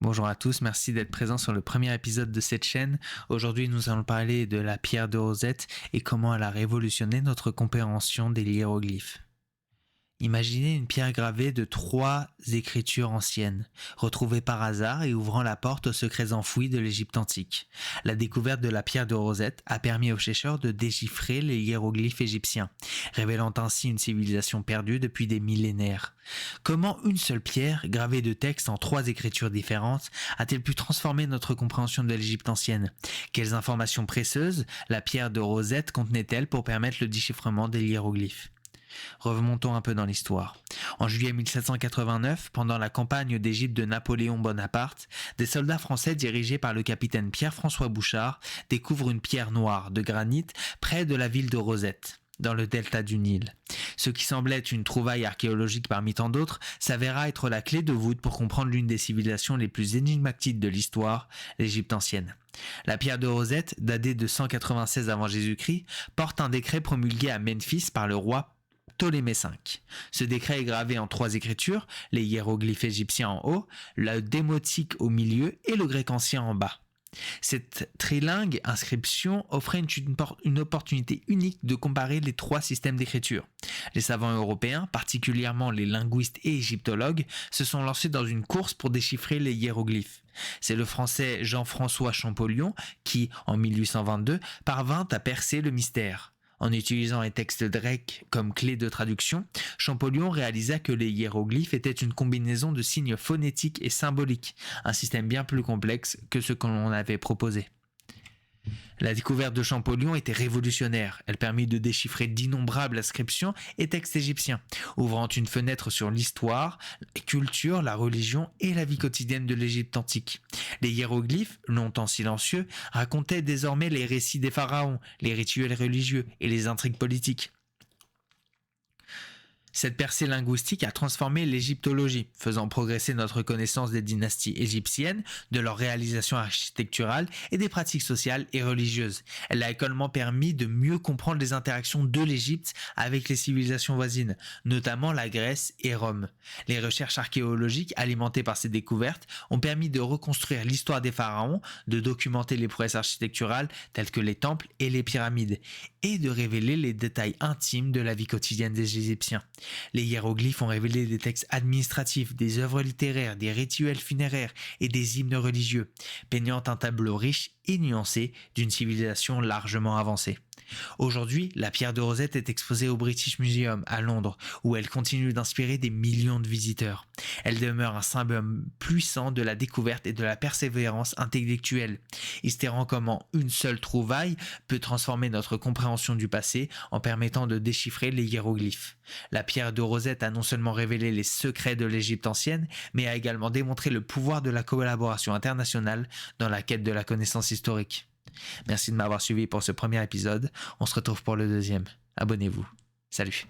Bonjour à tous, merci d'être présents sur le premier épisode de cette chaîne. Aujourd'hui, nous allons parler de la pierre de Rosette et comment elle a révolutionné notre compréhension des hiéroglyphes. Imaginez une pierre gravée de 3 écritures anciennes, retrouvées par hasard et ouvrant la porte aux secrets enfouis de l'Égypte antique. La découverte de la pierre de Rosette a permis aux chercheurs de déchiffrer les hiéroglyphes égyptiens, révélant ainsi une civilisation perdue depuis des millénaires. Comment une seule pierre, gravée de textes en 3 écritures différentes, a-t-elle pu transformer notre compréhension de l'Égypte ancienne? Quelles informations précieuses la pierre de Rosette contenait-elle pour permettre le déchiffrement des hiéroglyphes? Remontons un peu dans l'histoire. En juillet 1789, pendant la campagne d'Égypte de Napoléon Bonaparte, des soldats français dirigés par le capitaine Pierre-François Bouchard découvrent une pierre noire de granit près de la ville de Rosette, dans le delta du Nil. Ce qui semblait être une trouvaille archéologique parmi tant d'autres s'avéra être la clé de voûte pour comprendre l'une des civilisations les plus énigmatiques de l'histoire, l'Égypte ancienne. La pierre de Rosette, datée de 196 avant Jésus-Christ, porte un décret promulgué à Memphis par le roi Ptolémée V. Ce décret est gravé en 3 écritures, les hiéroglyphes égyptiens en haut, le démotique au milieu et le grec ancien en bas. Cette trilingue inscription offrait une opportunité unique de comparer les 3 systèmes d'écriture. Les savants européens, particulièrement les linguistes et égyptologues, se sont lancés dans une course pour déchiffrer les hiéroglyphes. C'est le français Jean-François Champollion qui, en 1822, parvint à percer le mystère. En utilisant les textes grecs comme clé de traduction, Champollion réalisa que les hiéroglyphes étaient une combinaison de signes phonétiques et symboliques, un système bien plus complexe que ce que l'on avait proposé. La découverte de Champollion était révolutionnaire. Elle permit de déchiffrer d'innombrables inscriptions et textes égyptiens, ouvrant une fenêtre sur l'histoire, la culture, la religion et la vie quotidienne de l'Égypte antique. Les hiéroglyphes, longtemps silencieux, racontaient désormais les récits des pharaons, les rituels religieux et les intrigues politiques. Cette percée linguistique a transformé l'égyptologie, faisant progresser notre connaissance des dynasties égyptiennes, de leurs réalisations architecturales et des pratiques sociales et religieuses. Elle a également permis de mieux comprendre les interactions de l'Égypte avec les civilisations voisines, notamment la Grèce et Rome. Les recherches archéologiques alimentées par ces découvertes ont permis de reconstruire l'histoire des pharaons, de documenter les prouesses architecturales telles que les temples et les pyramides, et de révéler les détails intimes de la vie quotidienne des Égyptiens. Les hiéroglyphes ont révélé des textes administratifs, des œuvres littéraires, des rituels funéraires et des hymnes religieux, peignant un tableau riche et nuancé d'une civilisation largement avancée. Aujourd'hui, la pierre de Rosette est exposée au British Museum à Londres, où elle continue d'inspirer des millions de visiteurs. Elle demeure un symbole puissant de la découverte et de la persévérance intellectuelle, illustrant comment une seule trouvaille peut transformer notre compréhension du passé en permettant de déchiffrer les hiéroglyphes. La pierre de Rosette a non seulement révélé les secrets de l'Égypte ancienne, mais a également démontré le pouvoir de la collaboration internationale dans la quête de la connaissance historique. Merci de m'avoir suivi pour ce premier épisode. On se retrouve pour le deuxième. Abonnez-vous. Salut.